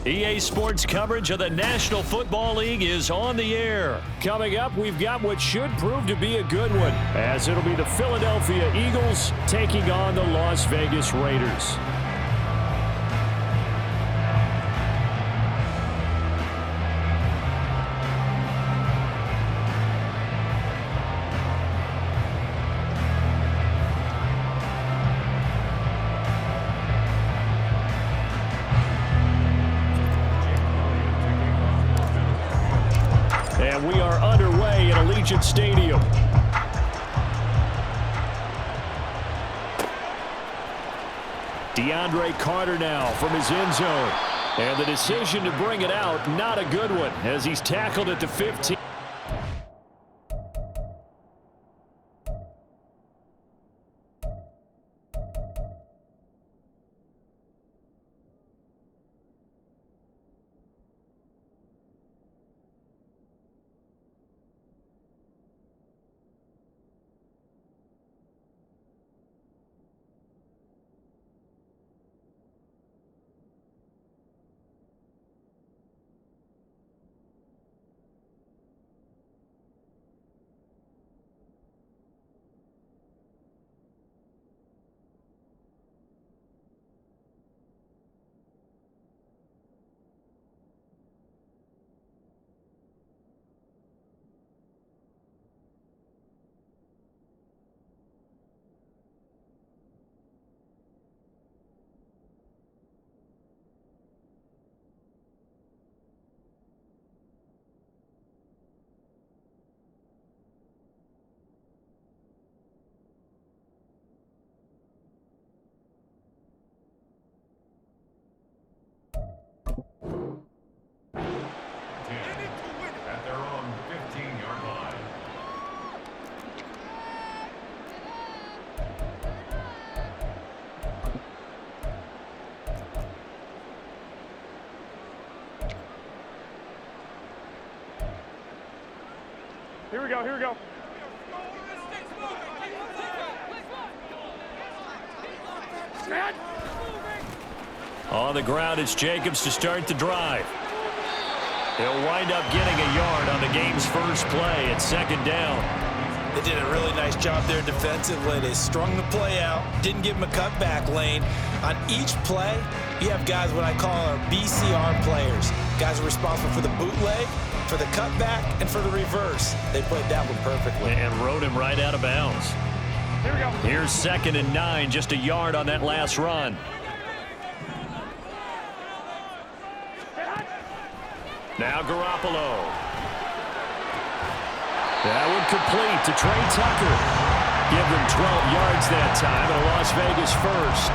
EA Sports coverage of the National Football League is on the air. Coming up, we've got what should prove to be a good one, as it'll be the Philadelphia Eagles taking on the Las Vegas Raiders. And we are underway at Allegiant Stadium. DeAndre Carter now from his end zone. And the decision to bring it out, not a good one, as he's tackled at the 15. At their own 15-yard line. Here we go, here we go. On the ground, it's Jacobs to start the drive. He'll wind up getting a yard on the game's first play at second down. They did a really nice job there defensively. They strung the play out, didn't give him a cutback lane. On each play, you have guys what I call our BCR players. Guys are responsible for the bootleg, for the cutback, and for the reverse. They played that one perfectly. And rode him right out of bounds. Here we go. Here's 2nd and 9, just a yard on that last run. Now Garoppolo. That would complete to Trey Tucker. Give them 12 yards that time, and a Las Vegas first.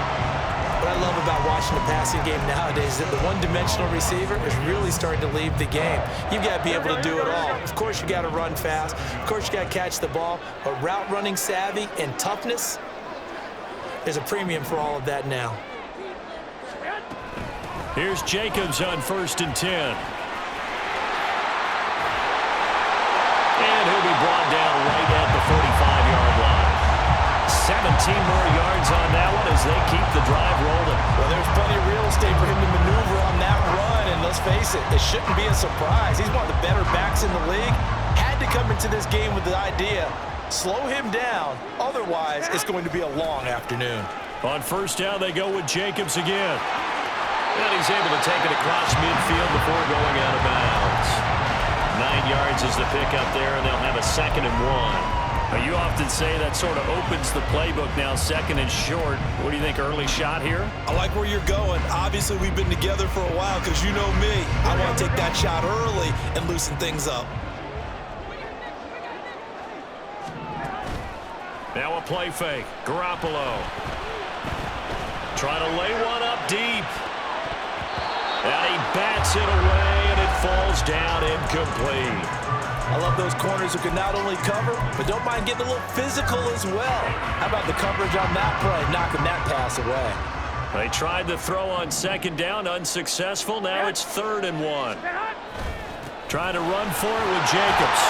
What I love about watching the passing game nowadays is that the one-dimensional receiver is really starting to leave the game. You've got to be able to do it all. Of course, you got to run fast. Of course, you got to catch the ball. But route running savvy and toughness, there's a premium for all of that now. Here's Jacobs on 1st and 10. And he'll be brought down right at the 45-yard line. 17 more yards on that one as they keep the drive rolling. Well, there's plenty of real estate for him to maneuver on that run, and let's face it, it shouldn't be a surprise. He's one of the better backs in the league. Had to come into this game with the idea, slow him down, otherwise it's going to be a long afternoon. On 1st down, they go with Jacobs again. And he's able to take it across midfield before going out of bounds. 9 yards is the pickup there, and they'll have a 2nd and 1. You often say that sort of opens the playbook now, 2nd and short. What do you think, early shot here? I like where you're going. Obviously, we've been together for a while because you know me. I want to take that shot early and loosen things up. Now a play fake. Garoppolo. Trying to lay one up deep. And he bats it away, and it falls down incomplete. I love those corners who can not only cover, but don't mind getting a little physical as well. How about the coverage on that play, knocking that pass away? They tried to throw on 2nd down, unsuccessful. Now it's 3rd and 1. Trying to run for it with Jacobs.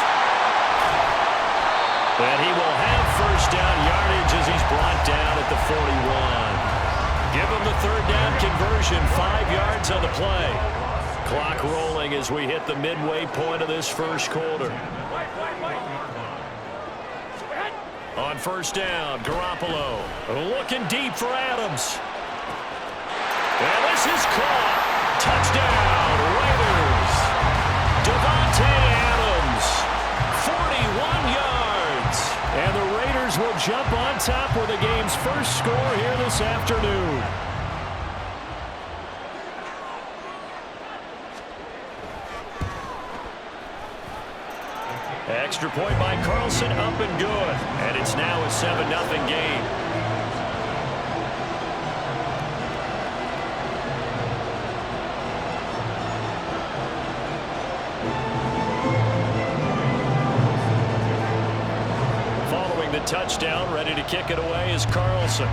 And he will have 1st down yardage as he's brought down at the 41. Give him the third down conversion, 5 yards on the play. Clock rolling as we hit the midway point of this first quarter. On first down, Garoppolo looking deep for Adams. And this is caught. Touchdown, Raiders. Davante Adams, 41 yards. And the Raiders will jump on top with the game's first score here this afternoon. Extra point by Carlson, up and good. And it's now a 7-0 game. Following the touchdown, ready to kick it away is Carlson.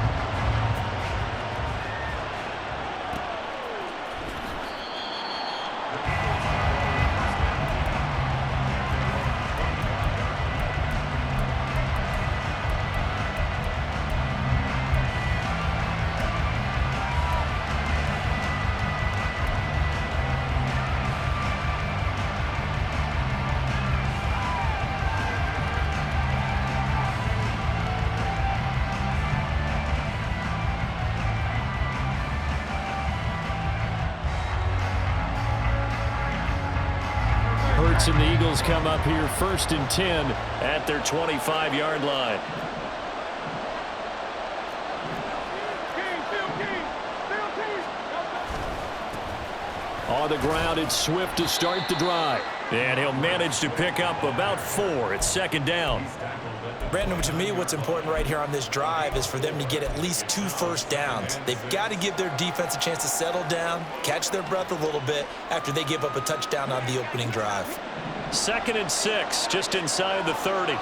And the Eagles come up here 1st and 10 at their 25-yard line. On the ground, it's Swift to start the drive. And he'll manage to pick up about 4 at 2nd down. Brandon, to me, what's important right here on this drive is for them to get at least 2 first downs. They've got to give their defense a chance to settle down, catch their breath a little bit after they give up a touchdown on the opening drive. 2nd and 6, just inside the 30.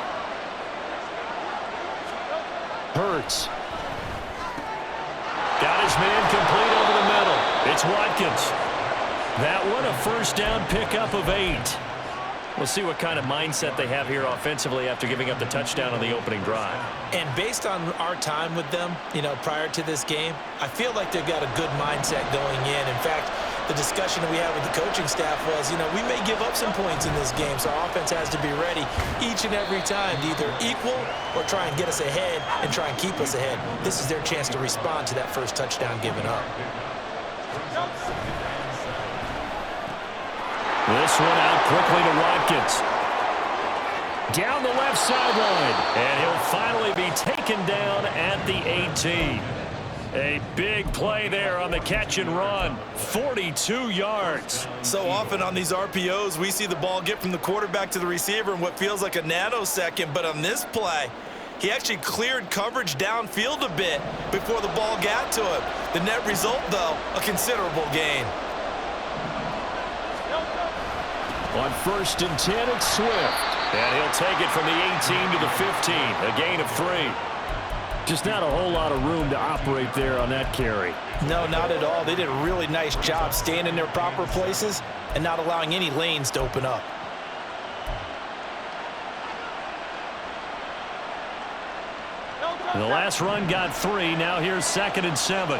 Hurts. Got his man complete over the middle. It's Watkins. That one a first down pickup of 8. We'll see what kind of mindset they have here offensively after giving up the touchdown on the opening drive. And based on our time with them, prior to this game, I feel like they've got a good mindset going in. In fact, the discussion that we had with the coaching staff was, we may give up some points in this game, so our offense has to be ready each and every time to either equal or try and get us ahead and try and keep us ahead. This is their chance to respond to that first touchdown given up. This one out quickly to Watkins. Down the left sideline. And he'll finally be taken down at the 18. A big play there on the catch and run. 42 yards. So often on these RPOs, we see the ball get from the quarterback to the receiver in what feels like a nanosecond. But on this play, he actually cleared coverage downfield a bit before the ball got to him. The net result, though, a considerable gain. On 1st and 10, it's Swift. And he'll take it from the 18 to the 15. A gain of 3. Just not a whole lot of room to operate there on that carry. No, not at all. They did a really nice job staying in their proper places and not allowing any lanes to open up. The last run got 3. Now here's 2nd and 7.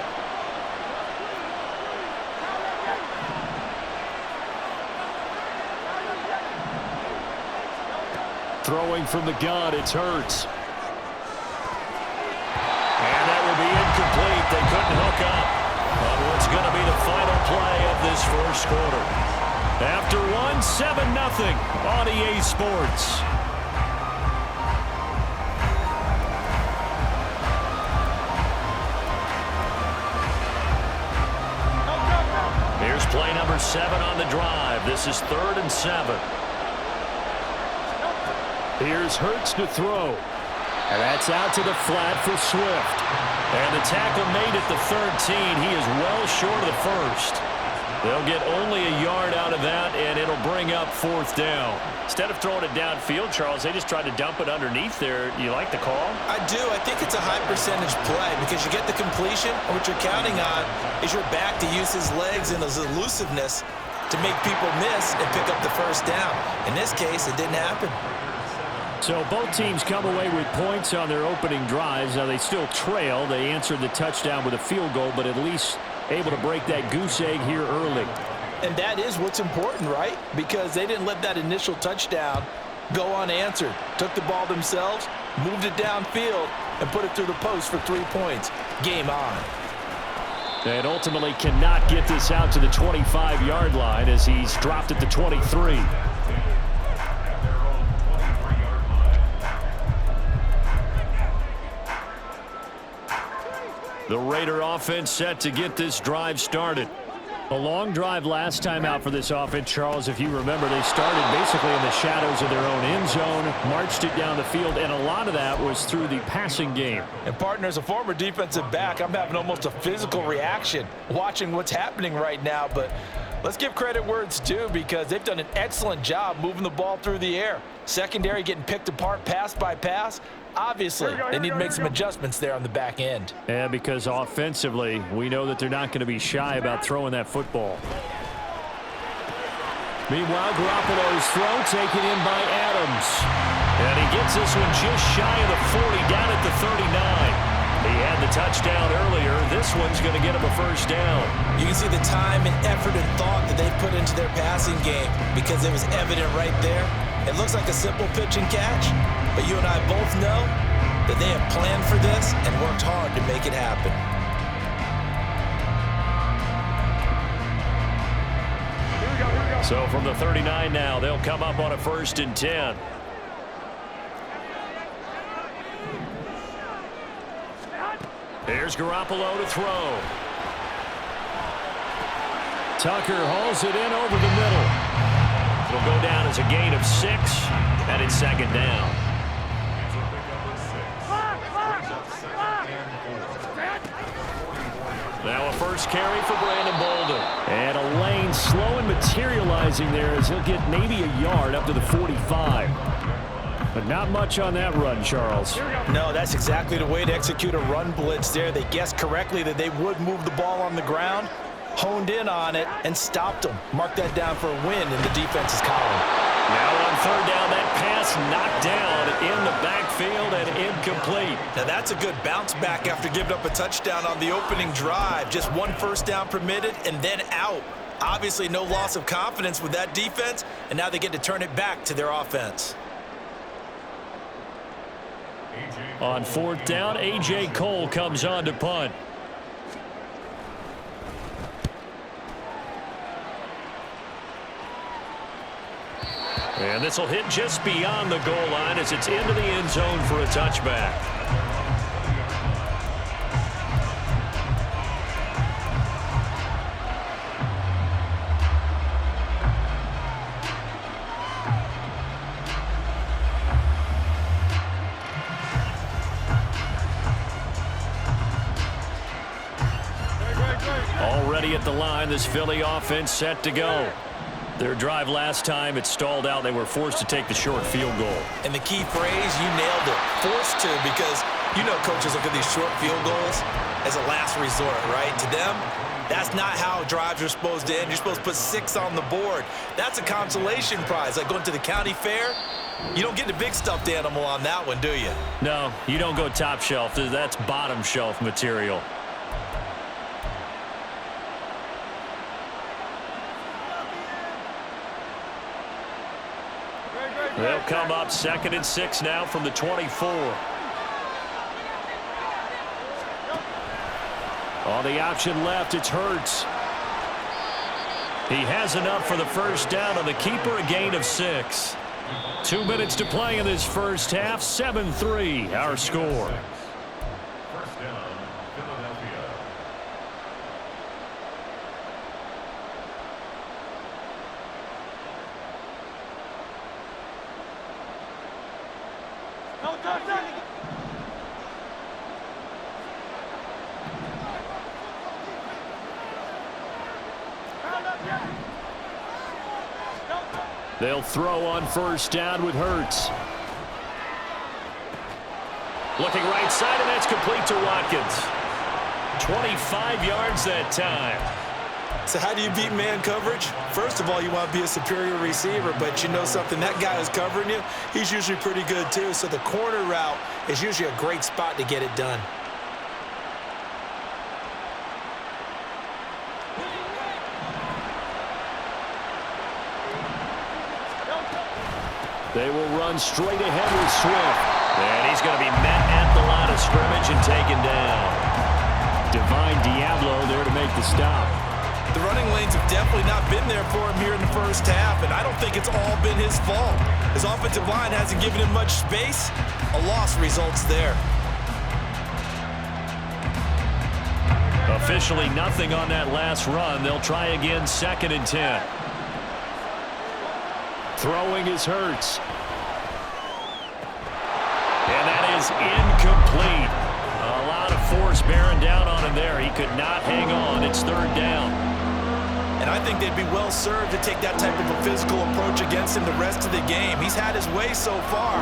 Throwing from the gun, it's Hurts. And that will be incomplete. They couldn't hook up on what's going to be the final play of this first quarter. After 7-0 on EA Sports. Here's play number 7 on the drive. This is 3rd and 7. Here's Hurts to throw. And that's out to the flat for Swift. And the tackle made at the 13. He is well short of the first. They'll get only a yard out of that, and it'll bring up 4th down. Instead of throwing it downfield, Charles, they just tried to dump it underneath there. You like the call? I do. I think it's a high percentage play because you get the completion, and what you're counting on is your back to use his legs and his elusiveness to make people miss and pick up the first down. In this case, it didn't happen. So both teams come away with points on their opening drives. Now they still trail. They answered the touchdown with a field goal, but at least able to break that goose egg here early. And that is what's important, right? Because they didn't let that initial touchdown go unanswered. Took the ball themselves, moved it downfield, and put it through the post for 3 points. Game on. And ultimately cannot get this out to the 25-yard line as he's dropped at the 23. The Raider offense set to get this drive started. A long drive last time out for this offense, Charles. If you remember, they started basically in the shadows of their own end zone, marched it down the field, and a lot of that was through the passing game. And partner, as a former defensive back, I'm having almost a physical reaction watching what's happening right now. But let's give credit where it's due because they've done an excellent job moving the ball through the air. Secondary getting picked apart pass by pass. Obviously, they need to make some adjustments there on the back end. Yeah, because offensively, we know that they're not going to be shy about throwing that football. Meanwhile, Garoppolo's throw taken in by Adams. And he gets this one just shy of the 40, down at the 39. He had the touchdown earlier. This one's going to get him a first down. You can see the time and effort and thought that they've put into their passing game because it was evident right there. It looks like a simple pitch and catch, but you and I both know that they have planned for this and worked hard to make it happen. Here we go. So from the 39 now, they'll come up on a 1st and 10. Here's Garoppolo to throw. Tucker hauls it in over the middle. It'll go down as a gain of 6, and it's 2nd down. Now a first carry for Brandon Bolden. And a lane slow and materializing there as he'll get maybe a yard up to the 45. But not much on that run, Charles. No, that's exactly the way to execute a run blitz there. They guessed correctly that they would move the ball on the ground, honed in on it, and stopped them. Mark that down for a win in the defense's column. Now on 3rd down, that pass knocked down in the backfield and incomplete. Now that's a good bounce back after giving up a touchdown on the opening drive. Just 1 first down permitted and then out. Obviously no loss of confidence with that defense, and now they get to turn it back to their offense. On 4th down, A.J. Cole comes on to punt. And this will hit just beyond the goal line as it's into the end zone for a touchback. Already at the line, this Philly offense set to go. Their drive last time, it stalled out. They were forced to take the short field goal. And the key phrase, you nailed it. Forced to, because you know coaches look at these short field goals as a last resort, right? To them, that's not how drives are supposed to end. You're supposed to put 6 on the board. That's a consolation prize, like going to the county fair. You don't get the big stuffed animal on that one, do you? No, you don't go top shelf. That's bottom shelf material. They'll come up 2nd and 6 now from the 24. On the option left, it's Hurts. He has enough for the first down on the keeper, a gain of 6. 2 minutes to play in this first half, 7-3, our score. First down, Philadelphia. They'll throw on first down with Hurts. Looking right side, and that's complete to Watkins. 25 yards that time. So how do you beat man coverage? First of all, you want to be a superior receiver, but you know something, that guy who's covering you, he's usually pretty good too. So the corner route is usually a great spot to get it done. They will run straight ahead with Swift. And he's going to be met at the line of scrimmage and taken down. Divine Diablo there to make the stop. The running lanes have definitely not been there for him here in the first half, and I don't think it's all been his fault. His offensive line hasn't given him much space. A loss results there. Officially nothing on that last run. They'll try again, 2nd and 10. Throwing is Hurts. And that is incomplete. A lot of force bearing down on him there. He could not hang on. It's 3rd down. And I think they'd be well served to take that type of a physical approach against him the rest of the game. He's had his way so far,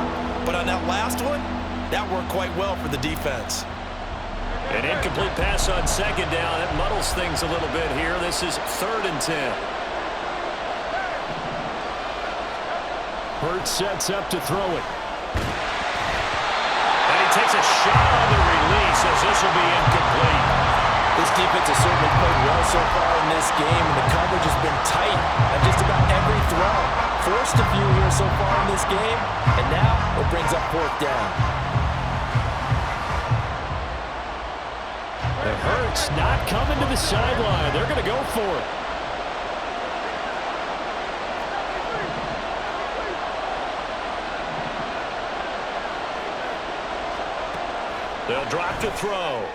but on that last one, that worked quite well for the defense. An incomplete pass on 2nd down. It muddles things a little bit here. This is 3rd and 10. Hurts sets up to throw it. And he takes a shot on the release as this will be incomplete. This defense has certainly played well so far in this game, and the coverage has been tight on just about every throw. Forced a few here so far in this game, and now it brings up 4th down. And Hurts not coming to the sideline. They're going to go for it. They'll drop to throw.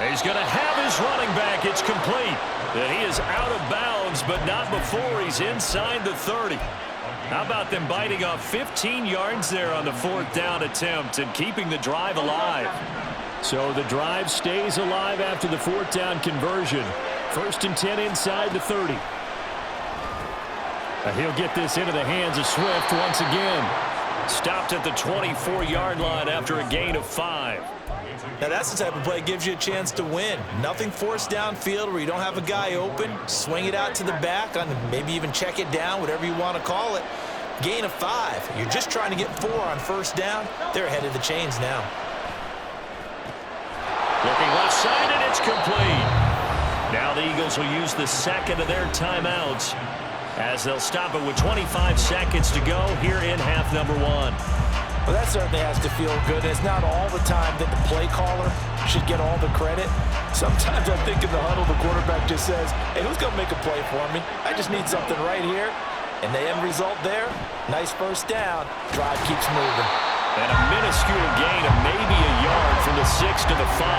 He's going to have his running back. It's complete. And he is out of bounds, but not before he's inside the 30. How about them biting off 15 yards there on the 4th down attempt and keeping the drive alive? So the drive stays alive after the 4th down conversion. 1st and 10 inside the 30. He'll get this into the hands of Swift once again. Stopped at the 24-yard line after a gain of 5. Now that's the type of play that gives you a chance to win. Nothing forced downfield where you don't have a guy open. Swing it out to the back, on maybe even check it down, whatever you want to call it. Gain of 5. You're just trying to get 4 on 1st down. They're ahead of the chains now. Looking left side, and it's complete. Now the Eagles will use the 2nd of their timeouts as they'll stop it with 25 seconds to go here in half number 1. Well, that certainly has to feel good. It's not all the time that the play caller should get all the credit. Sometimes I think in the huddle, the quarterback just says, hey, who's going to make a play for me? I just need something right here. And the end result there, nice 1st down. Drive keeps moving. And a minuscule gain of maybe a yard from the 6 to the 5.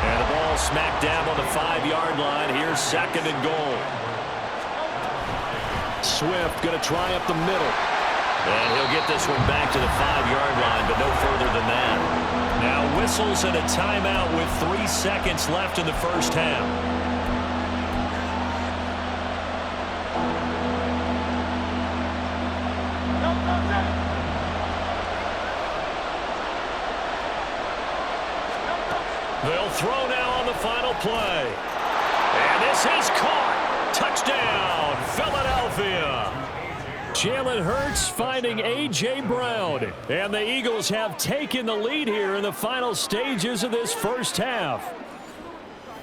And the ball smack dab on the 5-yard line. Here's 2nd and goal. Swift going to try up the middle. And he'll get this one back to the 5-yard line, but no further than that. Now whistles and a timeout with 3 seconds left in the 1st half. They'll throw now on the final play. And this is caught. Touchdown, Philadelphia. Jalen Hurts finding A.J. Brown. And the Eagles have taken the lead here in the final stages of this 1st half.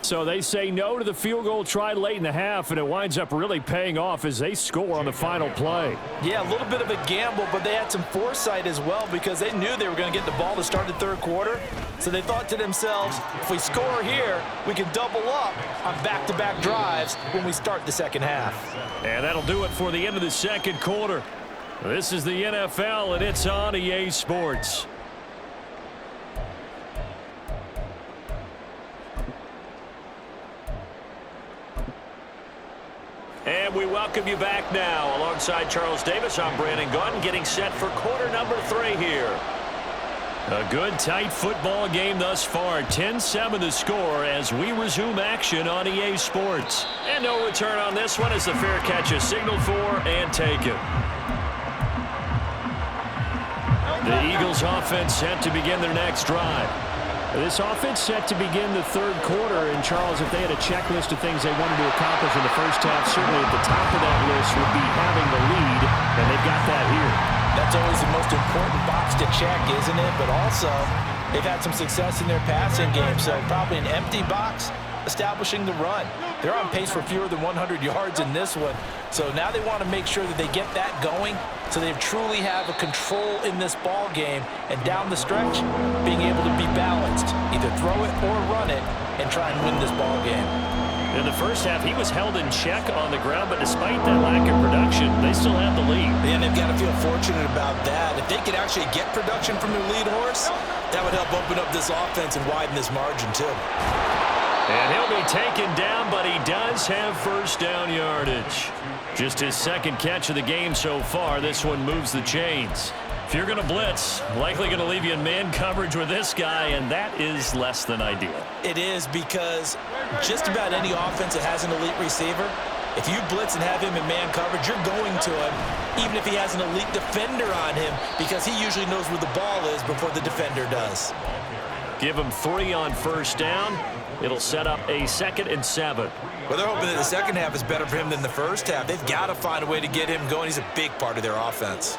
So they say no to the field goal tried late in the half, and it winds up really paying off as they score on the final play. Yeah, a little bit of a gamble, but they had some foresight as well because they knew they were going to get the ball to start the 3rd quarter. So they thought to themselves, if we score here, we can double up on back-to-back drives when we start the 2nd half. And that'll do it for the end of the 2nd quarter. This is the NFL, and it's on EA Sports. And we welcome you back now. Alongside Charles Davis, I'm Brandon Gaudin, getting set for quarter number 3 here. A good, tight football game thus far. 10-7 the score as we resume action on EA Sports. And no return on this one as the fair catch is signaled for and taken. The Eagles offense set to begin their next drive. This offense set to begin the third quarter. And, Charles, if they had a checklist of things they wanted to accomplish in the first half, certainly at the top of that list would be having the lead, and they've got that here. That's always the most important box to check, isn't it? But also, they've had some success in their passing game, so probably an empty box establishing the run. They're on pace for fewer than 100 yards in this one, so now they want to make sure that they get that going so they truly have a control in this ball game, and down the stretch, being able to be balanced, either throw it or run it, and try and win this ball game. In the first half, he was held in check on the ground, but despite that lack of production, they still have the lead. And they've got to feel fortunate about that. If they could actually get production from their lead horse, that would help open up this offense and widen this margin, too. And he'll be taken down, but he does have first down yardage. Just his second catch of the game so far. This one moves the chains. If you're going to blitz, likely going to leave you in man coverage with this guy, and that is less than ideal. It is, because just about any offense that has an elite receiver, if you blitz and have him in man coverage, you're going to him, even if he has an elite defender on him, because he usually knows where the ball is before the defender does. Give him 3 on first down. It'll set up a 2nd and 7. Well, they're hoping that the second half is better for him than the first half. They've got to find a way to get him going. He's a big part of their offense.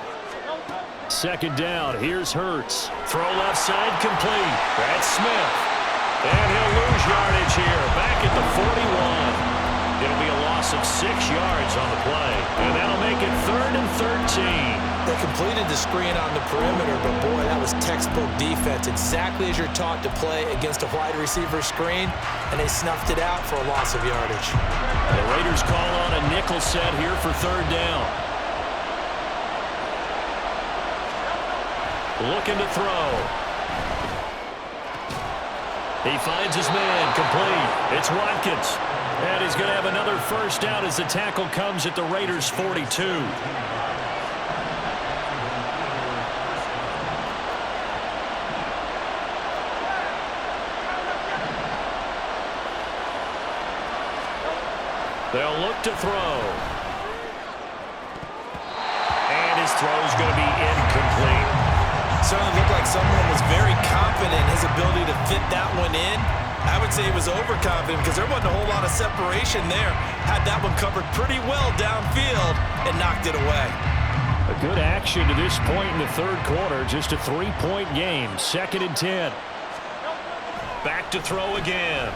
2nd down. Here's Hurts. Throw left side complete. That's Smith. And he'll lose yardage here. Back at the 41. It'll be a loss of 6 yards on the play. And that'll make it 3rd and 13. They completed the screen on the perimeter, but boy, that was textbook defense. Exactly as you're taught to play against a wide receiver screen, and they snuffed it out for a loss of yardage. The Raiders call on a nickel set here for 3rd down. Looking to throw. He finds his man, complete. It's Watkins. And he's going to have another first down as the tackle comes at the Raiders' 42. They'll look to throw. And his throw's going to be incomplete. Certainly looked like someone was very confident in his ability to fit that one in. I would say he was overconfident because there wasn't a whole lot of separation there. Had that one covered pretty well downfield and knocked it away. A good action to this point in the third quarter. Just a 3-point game. 2nd and 10. Back to throw again.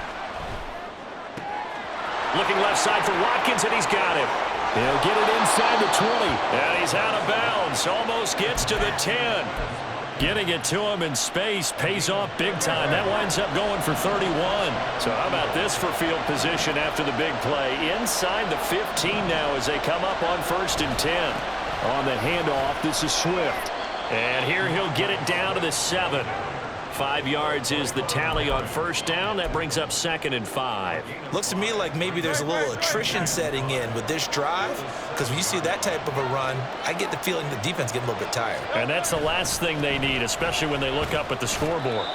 Looking left side for Watkins, and he's got him. He'll get it inside the 20. And he's out of bounds. Almost gets to the 10. Getting it to him in space pays off big time. That winds up going for 31. So how about this for field position after the big play? Inside the 15 now as they come up on 1st and 10. On the handoff, this is Swift. And here he'll get it down to the 7. 5 yards is the tally on first down. That brings up 2nd and 5. Looks to me like maybe there's a little attrition setting in with this drive, because when you see that type of a run, I get the feeling the defense getting a little bit tired. And that's the last thing they need, especially when they look up at the scoreboard.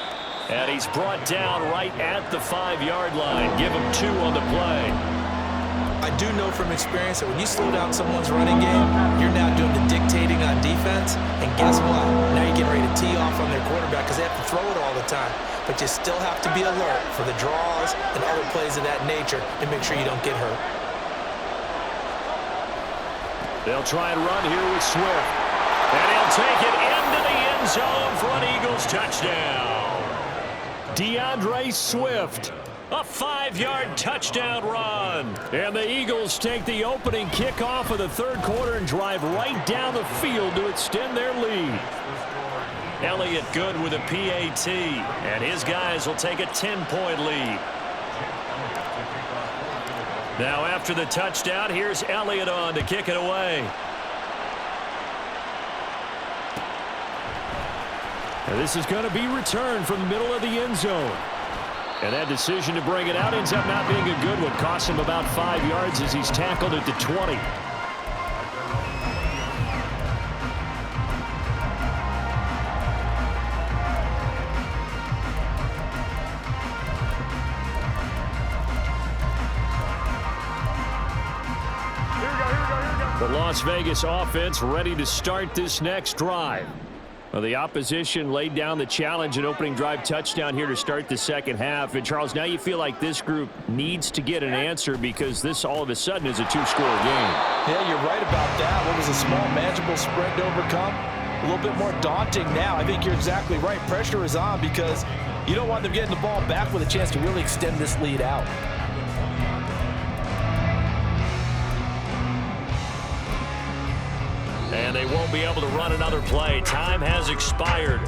And he's brought down right at the 5-yard line. Give him 2 on the play. I do know from experience that when you slow down someone's running game, you're now doing the dictating on defense. And guess what? Now you're getting ready to tee off on their quarterback because they have to throw it all the time. But you still have to be alert for the draws and other plays of that nature to make sure you don't get hurt. They'll try and run here with Swift. And he'll take it into the end zone for an Eagles touchdown. DeAndre Swift. A 5-yard touchdown run. And the Eagles take the opening kickoff of the third quarter and drive right down the field to extend their lead. Elliott good with a PAT. And his guys will take a 10-point lead. Now after the touchdown, here's Elliott on to kick it away. And this is going to be returned from the middle of the end zone. And that decision to bring it out ends up not being a good one. Costs him about 5 yards as he's tackled at the 20. The Las Vegas offense ready to start this next drive. Well, the opposition laid down the challenge and opening drive touchdown here to start the second half. And, Charles, now you feel like this group needs to get an answer because this all of a sudden is a two-score game. Yeah, you're right about that. What was a small, manageable spread to overcome? A little bit more daunting now. I think you're exactly right. Pressure is on because you don't want them getting the ball back with a chance to really extend this lead out. And they won't be able to run another play. Time has expired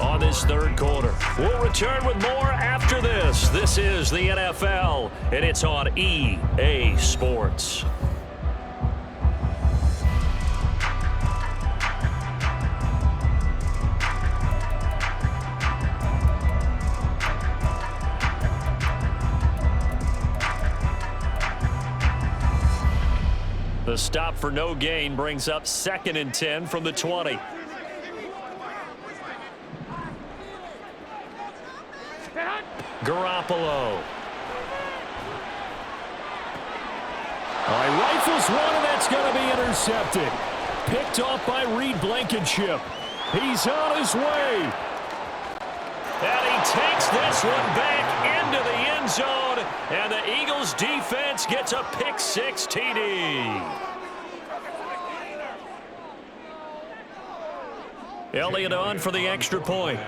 on this third quarter. We'll return with more after this. This is the NFL, and it's on EA Sports. The stop for no gain brings up 2nd and 10 from the 20. Garoppolo. All right, rifles one, and that's going to be intercepted. Picked off by Reed Blankenship. He's on his way. And he takes this one back into the end zone, and the Eagles defense gets a pick-6 TD. Elliott on for the extra point.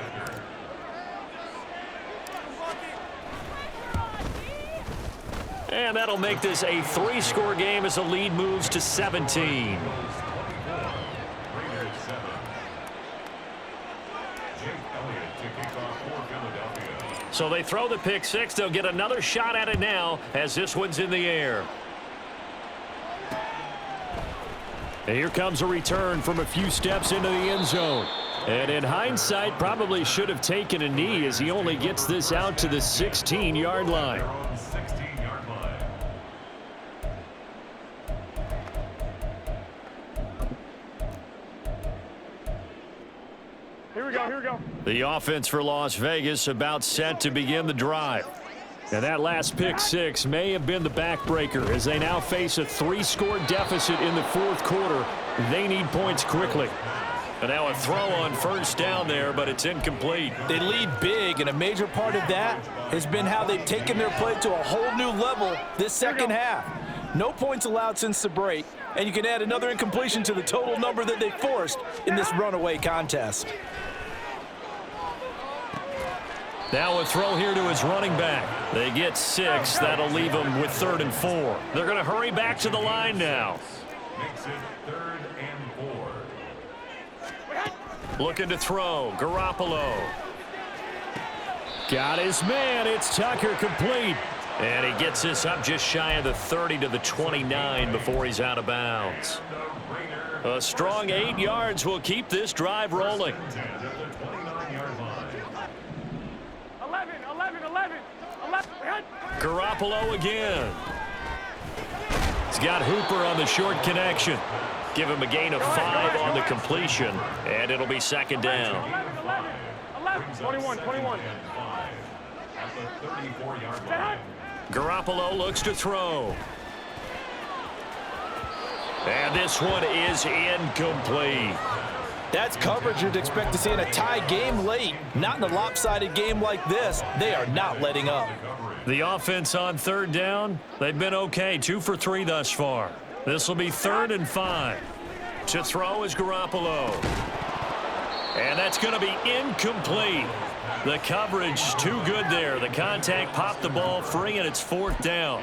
And that'll make this a 3-score game as the lead moves to 17. So they throw the pick-6. They'll get another shot at it now as this one's in the air. And here comes a return from a few steps into the end zone. And in hindsight, probably should have taken a knee as he only gets this out to the 16-yard line. Here we go, here we go. The offense for Las Vegas about set to begin the drive. And that last pick-6 may have been the backbreaker as they now face a 3-score deficit in the fourth quarter. They need points quickly. And now a throw on first down there, but it's incomplete. They lead big, and a major part of that has been how they've taken their play to a whole new level this second half. No points allowed since the break, and you can add another incompletion to the total number that they forced in this runaway contest. Now a throw here to his running back. They get 6. That'll leave them with 3rd and 4. They're going to hurry back to the line now. Makes it 3rd and 4. Looking to throw. Garoppolo. Got his man. It's Tucker, complete. And he gets this up just shy of the 30 to the 29 before he's out of bounds. A strong 8 yards will keep this drive rolling. 11. Garoppolo again. He's got Hooper on the short connection. Give him a gain of 5 on the completion, and it'll be 2nd down. 21. Garoppolo looks to throw. And this one is incomplete. That's coverage you'd expect to see in a tie game late. Not in a lopsided game like this. They are not letting up. The offense on 3rd down, they've been okay. 2 for 3 thus far. This will be 3rd and 5. To throw is Garoppolo. And that's going to be incomplete. The coverage too good there. The contact popped the ball free, and it's 4th down.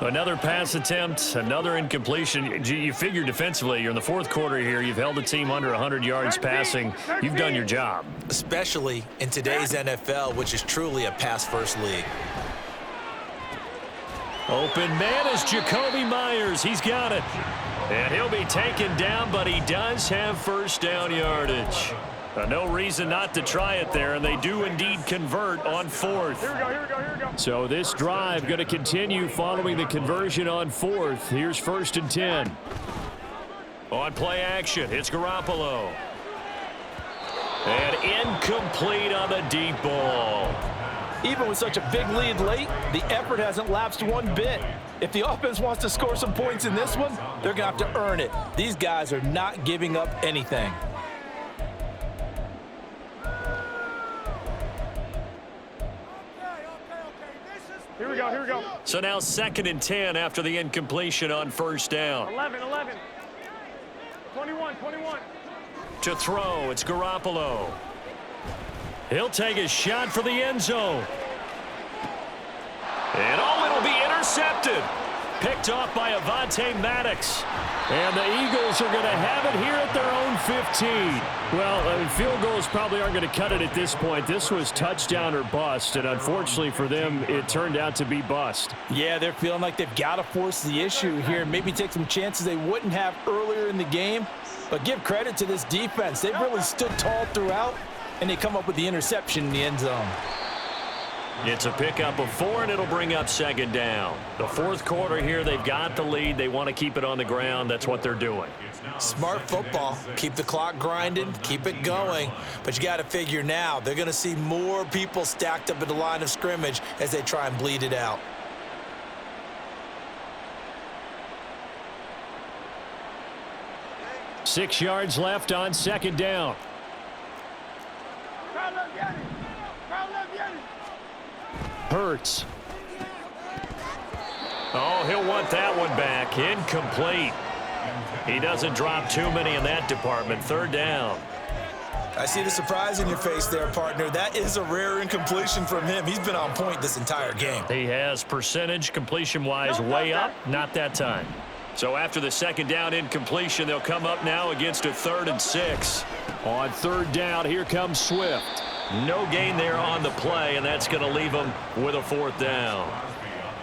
Another pass attempt, another incompletion. You figure defensively, you're in the fourth quarter here. You've held the team under 100 yards passing. You've done your job. Especially in today's NFL, which is truly a pass-first league. Open man is Jacoby Myers. He's got it. And he'll be taken down, but he does have first down yardage. No reason not to try it there, and they do indeed convert on 4th. Here we go. So this drive going to continue following the conversion on 4th. Here's 1st and 10. On play action, it's Garoppolo. And incomplete on the deep ball. Even with such a big lead late, the effort hasn't lapsed one bit. If the offense wants to score some points in this one, they're going to have to earn it. These guys are not giving up anything. go, here we go. So now 2nd and 10 after the incompletion on first down. 11. 21. To throw, it's Garoppolo. He'll take a shot for the end zone. And it'll be intercepted. Picked off by Avonte Maddox. And the Eagles are going to have it here at their own 15. Well, field goals probably aren't going to cut it at this point. This was touchdown or bust, and unfortunately for them, it turned out to be bust. Yeah, they're feeling like they've got to force the issue here, maybe take some chances they wouldn't have earlier in the game. But give credit to this defense. They've really stood tall throughout, and they come up with the interception in the end zone. It's a pickup of 4, and it'll bring up 2nd down. The 4th quarter here, they've got the lead. They want to keep it on the ground. That's what they're doing. Smart football. Keep the clock grinding, keep it going. But you got to figure now, they're going to see more people stacked up at the line of scrimmage as they try and bleed it out. Six yards left on 2nd down. Hurts. Oh, he'll want that one back. Incomplete. He doesn't drop too many in that department. 3rd down. I see the surprise in your face there, partner. That is a rare incompletion from him. He's been on point this entire game. He has percentage completion-wise way up. Not that time. So after the 2nd down incompletion, they'll come up now against a 3rd and 6. On 3rd down, here comes Swift. No gain there on the play, and that's going to leave them with a 4th down.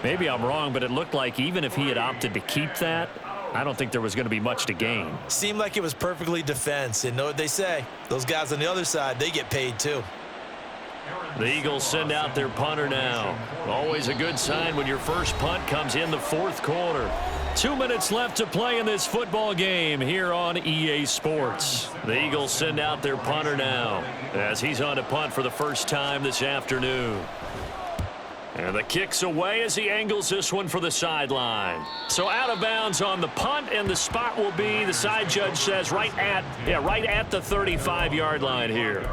Maybe I'm wrong, but it looked like even if he had opted to keep that, I don't think there was going to be much to gain. Seemed like it was perfectly defense. And know what they say? Those guys on the other side, they get paid too. The Eagles send out their punter now. Always a good sign when your first punt comes in the 4th quarter. 2 minutes left to play in this football game here on EA Sports. The Eagles send out their punter now as he's on to punt for the first time this afternoon. And the kick's away as he angles this one for the sideline. So out of bounds on the punt, and the spot will be, the side judge says, right at the 35-yard line here.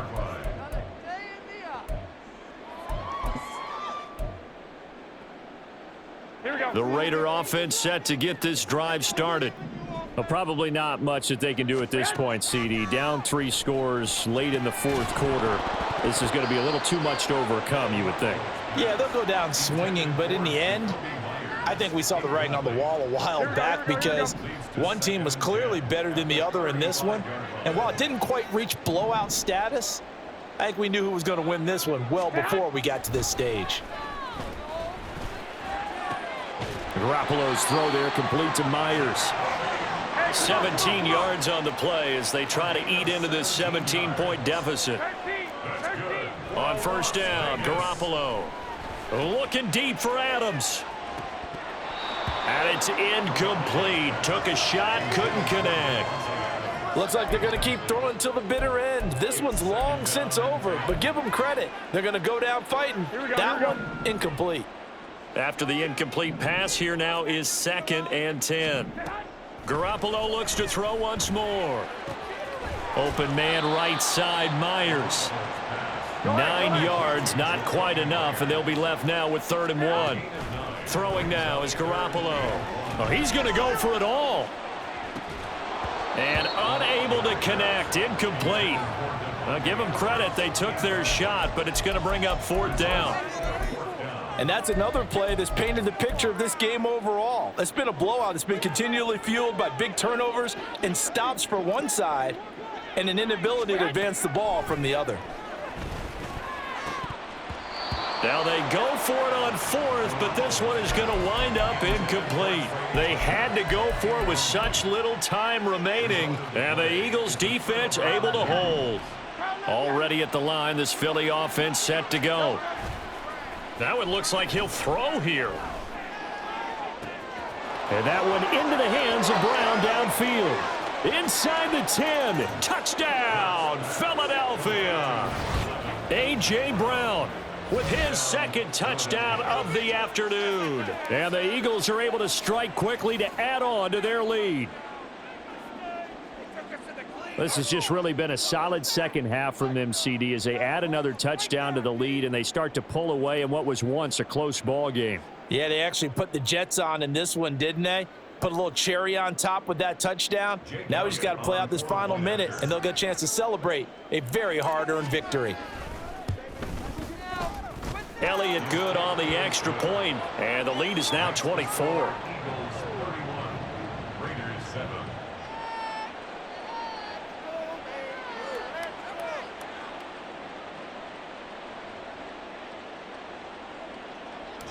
Here we go. The Raider offense set to get this drive started. Well, probably not much that they can do at this point, CD. Down 3 scores late in the 4th quarter. This is going to be a little too much to overcome, you would think. Yeah, they'll go down swinging, but in the end, I think we saw the writing on the wall a while back because one team was clearly better than the other in this one. And while it didn't quite reach blowout status, I think we knew who was going to win this one well before we got to this stage. Garoppolo's throw there complete to Myers. 17 yards on the play as they try to eat into this 17-point deficit. On first down, Garoppolo looking deep for Adams. And it's incomplete. Took a shot, couldn't connect. Looks like they're going to keep throwing till the bitter end. This one's long since over, but give them credit. They're going to go down fighting. That one, incomplete. After the incomplete pass, here now is 2nd and 10. Garoppolo looks to throw once more. Open man right side, Myers. 9 yards, not quite enough, and they'll be left now with 3rd and 1. Throwing now is Garoppolo. Oh, he's going to go for it all. And unable to connect, incomplete. Give them credit, they took their shot, but it's going to bring up 4th down. And that's another play that's painted the picture of this game overall. It's been a blowout. It's been continually fueled by big turnovers and stops for one side and an inability to advance the ball from the other. Now they go for it on 4th, but this one is going to wind up incomplete. They had to go for it with such little time remaining, and the Eagles defense able to hold. Already at the line, this Philly offense set to go. Now it looks like he'll throw here. And that one into the hands of Brown downfield. Inside the 10. Touchdown, Philadelphia. A.J. Brown with his 2nd touchdown of the afternoon. And the Eagles are able to strike quickly to add on to their lead. This has just really been a solid second half from them, CD, as they add another touchdown to the lead and they start to pull away in what was once a close ball game. Yeah, they actually put the Jets on in this one, didn't they? Put a little cherry on top with that touchdown. Now we just got to play out this final minute, and they'll get a chance to celebrate a very hard-earned victory. Elliott good on the extra point, and the lead is now 24. Eagles 31, Raiders 7.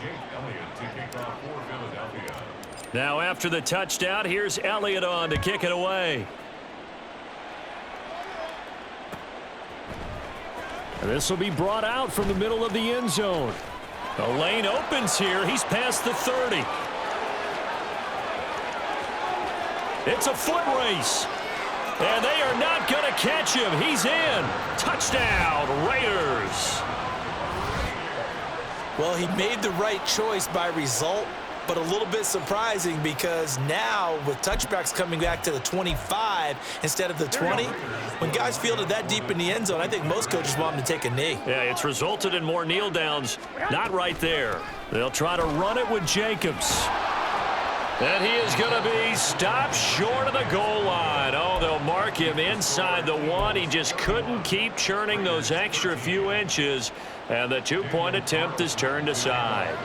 Jake Elliott to kick off for Philadelphia. Now after the touchdown, here's Elliott on to kick it away. And this will be brought out from the middle of the end zone. The lane opens here. He's past the 30. It's a foot race. And they are not going to catch him. He's in. Touchdown, Raiders. Well, he made the right choice by result, but a little bit surprising because now with touchbacks coming back to the 25 instead of the 20, when guys field it that deep in the end zone, I think most coaches want them to take a knee. Yeah, it's resulted in more kneel downs. Not right there. They'll try to run it with Jacobs. And he is going to be stopped short of the goal line. Oh, they'll mark him inside the 1. He just couldn't keep churning those extra few inches, and the two-point attempt is turned aside.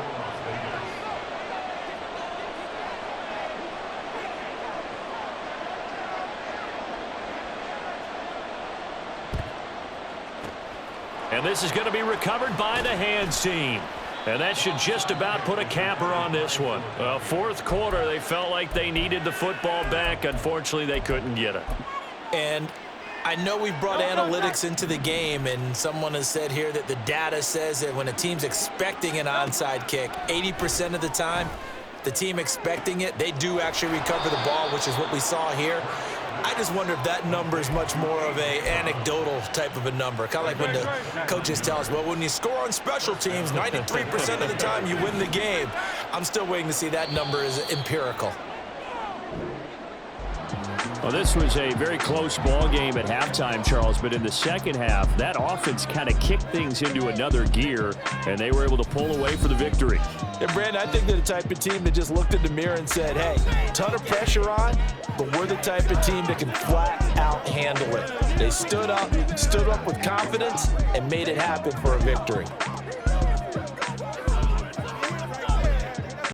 And this is going to be recovered by the hands team. And that should just about put a capper on this one. Well, fourth quarter, they felt like they needed the football back. Unfortunately, they couldn't get it. And I know we brought analytics into the game, and someone has said here that the data says that when a team's expecting an onside kick, 80% of the time, the team expecting it, they do actually recover the ball, which is what we saw here. I just wonder if that number is much more of a anecdotal type of a number. Kind of like when the coaches tell us, well, when you score on special teams, 93% of the time you win the game. I'm still waiting to see that number is empirical. Well, this was a very close ball game at halftime, Charles, but in the second half, that offense kind of kicked things into another gear, and they were able to pull away for the victory. And, Brandon, I think they're the type of team that just looked in the mirror and said, hey, ton of pressure on, but we're the type of team that can flat out handle it. They stood up with confidence and made it happen for a victory.